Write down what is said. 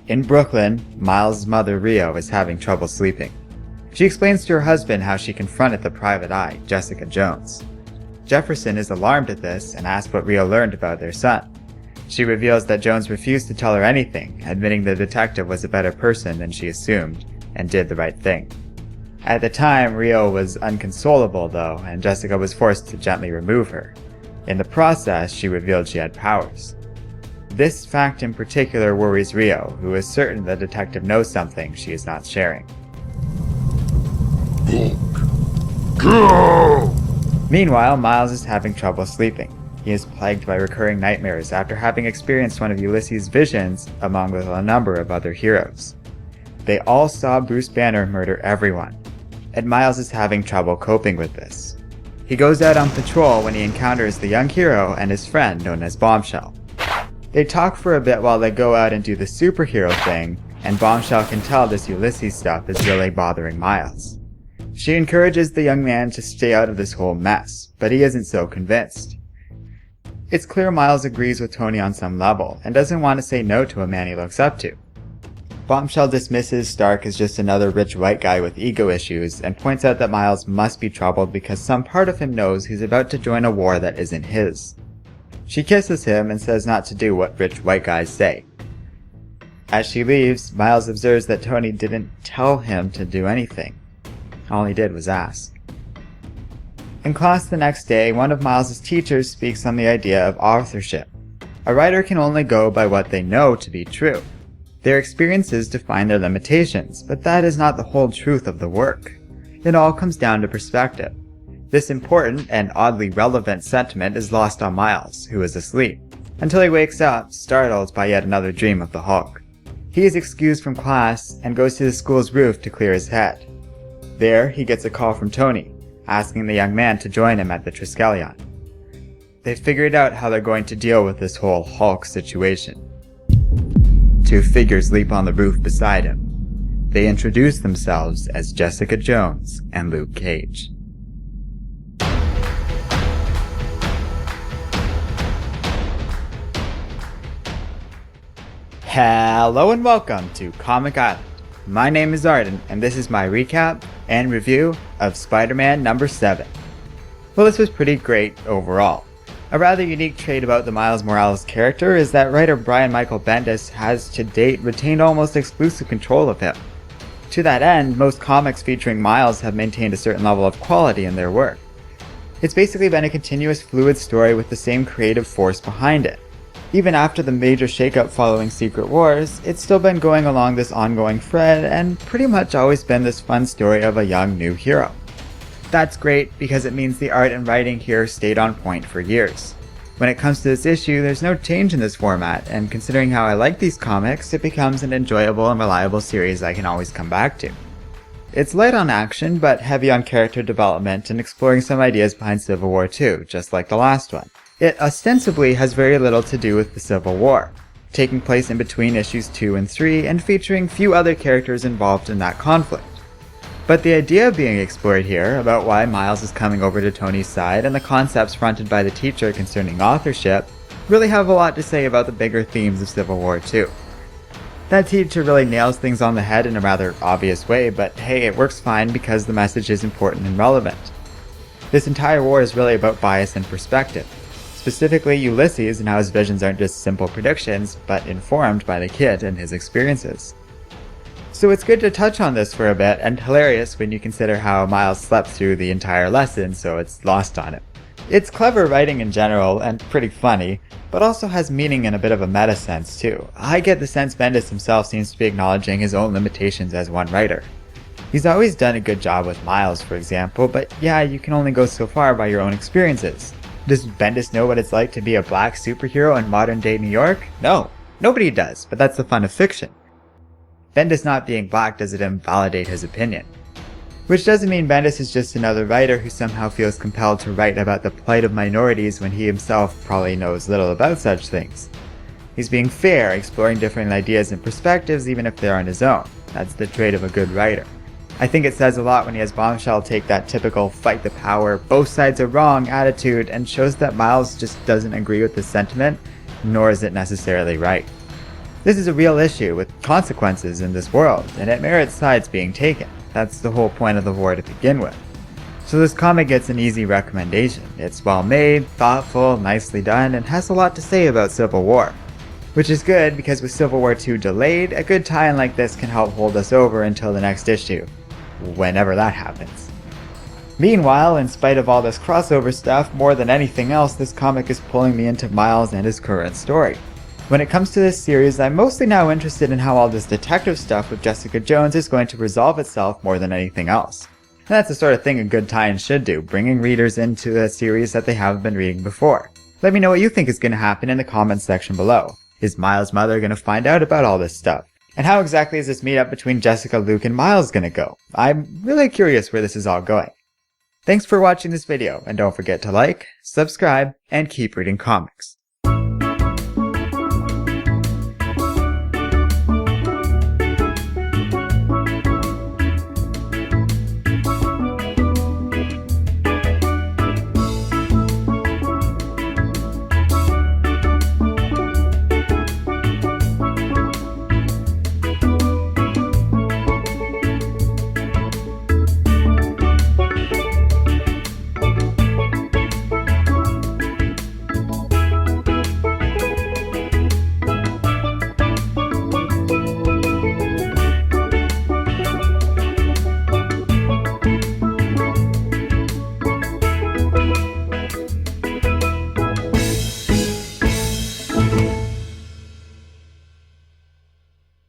In Brooklyn, Miles' mother Rio is having trouble sleeping. She explains to her husband how she confronted the private eye, Jessica Jones. Jefferson is alarmed at this and asks what Rio learned about their son. She reveals that Jones refused to tell her anything, admitting the detective was a better person than she assumed, and did the right thing. At the time, Rio was unconsolable though, and Jessica was forced to gently remove her. In the process, she revealed she had powers. This fact in particular worries Rio, who is certain the detective knows something she is not sharing. Go! Meanwhile, Miles is having trouble sleeping. He is plagued by recurring nightmares after having experienced one of Ulysses' visions along with a number of other heroes. They all saw Bruce Banner murder everyone, and Miles is having trouble coping with this. He goes out on patrol when he encounters the young hero and his friend known as Bombshell. They talk for a bit while they go out and do the superhero thing, and Bombshell can tell this Ulysses stuff is really bothering Miles. She encourages the young man to stay out of this whole mess, but he isn't so convinced. It's clear Miles agrees with Tony on some level, and doesn't want to say no to a man he looks up to. Bombshell dismisses Stark as just another rich white guy with ego issues, and points out that Miles must be troubled because some part of him knows he's about to join a war that isn't his. She kisses him and says not to do what rich white guys say. As she leaves, Miles observes that Tony didn't tell him to do anything. All he did was ask. In class the next day, one of Miles' teachers speaks on the idea of authorship. A writer can only go by what they know to be true. Their experiences define their limitations, but that is not the whole truth of the work. It all comes down to perspective. This important and oddly relevant sentiment is lost on Miles, who is asleep, until he wakes up, startled by yet another dream of the Hulk. He is excused from class and goes to the school's roof to clear his head. There, he gets a call from Tony, asking the young man to join him at the Triskelion. They've figured out how they're going to deal with this whole Hulk situation. Two figures leap on the roof beside him. They introduce themselves as Jessica Jones and Luke Cage. Hello and welcome to Comic Island. My name is Arden, and this is my recap and review of Spider-Man number 7. Well, this was pretty great overall. A rather unique trait about the Miles Morales character is that writer Brian Michael Bendis has to date retained almost exclusive control of him. To that end, most comics featuring Miles have maintained a certain level of quality in their work. It's basically been a continuous fluid story with the same creative force behind it. Even after the major shakeup following Secret Wars, it's still been going along this ongoing thread and pretty much always been this fun story of a young new hero. That's great because it means the art and writing here stayed on point for years. When it comes to this issue, there's no change in this format, and considering how I like these comics, it becomes an enjoyable and reliable series I can always come back to. It's light on action, but heavy on character development and exploring some ideas behind Civil War 2, just like the last one. It ostensibly has very little to do with the Civil War, taking place in between issues 2 and 3 and featuring few other characters involved in that conflict. But the idea being explored here about why Miles is coming over to Tony's side and the concepts fronted by the teacher concerning authorship really have a lot to say about the bigger themes of Civil War 2. That teacher really nails things on the head in a rather obvious way, but hey, it works fine because the message is important and relevant. This entire war is really about bias and perspective. Specifically Ulysses and how his visions aren't just simple predictions, but informed by the kid and his experiences. So it's good to touch on this for a bit, and hilarious when you consider how Miles slept through the entire lesson, so it's lost on him. It's clever writing in general, and pretty funny, but also has meaning in a bit of a meta sense too. I get the sense Bendis himself seems to be acknowledging his own limitations as one writer. He's always done a good job with Miles, for example, but yeah, you can only go so far by your own experiences. Does Bendis know what it's like to be a black superhero in modern-day New York? No, nobody does, but that's the fun of fiction. Bendis not being black doesn't invalidate his opinion. Which doesn't mean Bendis is just another writer who somehow feels compelled to write about the plight of minorities when he himself probably knows little about such things. He's being fair, exploring different ideas and perspectives even if they're on his own. That's the trait of a good writer. I think it says a lot when he has Bombshell take that typical fight the power, both sides are wrong attitude and shows that Miles just doesn't agree with the sentiment, nor is it necessarily right. This is a real issue with consequences in this world, and it merits sides being taken. That's the whole point of the war to begin with. So this comic gets an easy recommendation. It's well made, thoughtful, nicely done, and has a lot to say about Civil War. Which is good because with Civil War II delayed, a good tie-in like this can help hold us over until the next issue. Whenever that happens. Meanwhile, in spite of all this crossover stuff, more than anything else, this comic is pulling me into Miles and his current story. When it comes to this series, I'm mostly now interested in how all this detective stuff with Jessica Jones is going to resolve itself more than anything else. And that's the sort of thing a good tie-in should do, bringing readers into a series that they haven't been reading before. Let me know what you think is going to happen in the comments section below. Is Miles' mother going to find out about all this stuff? And how exactly is this meetup between Jessica, Luke, and Miles going to go? I'm really curious where this is all going. Thanks for watching this video, and don't forget to like, subscribe, and keep reading comics.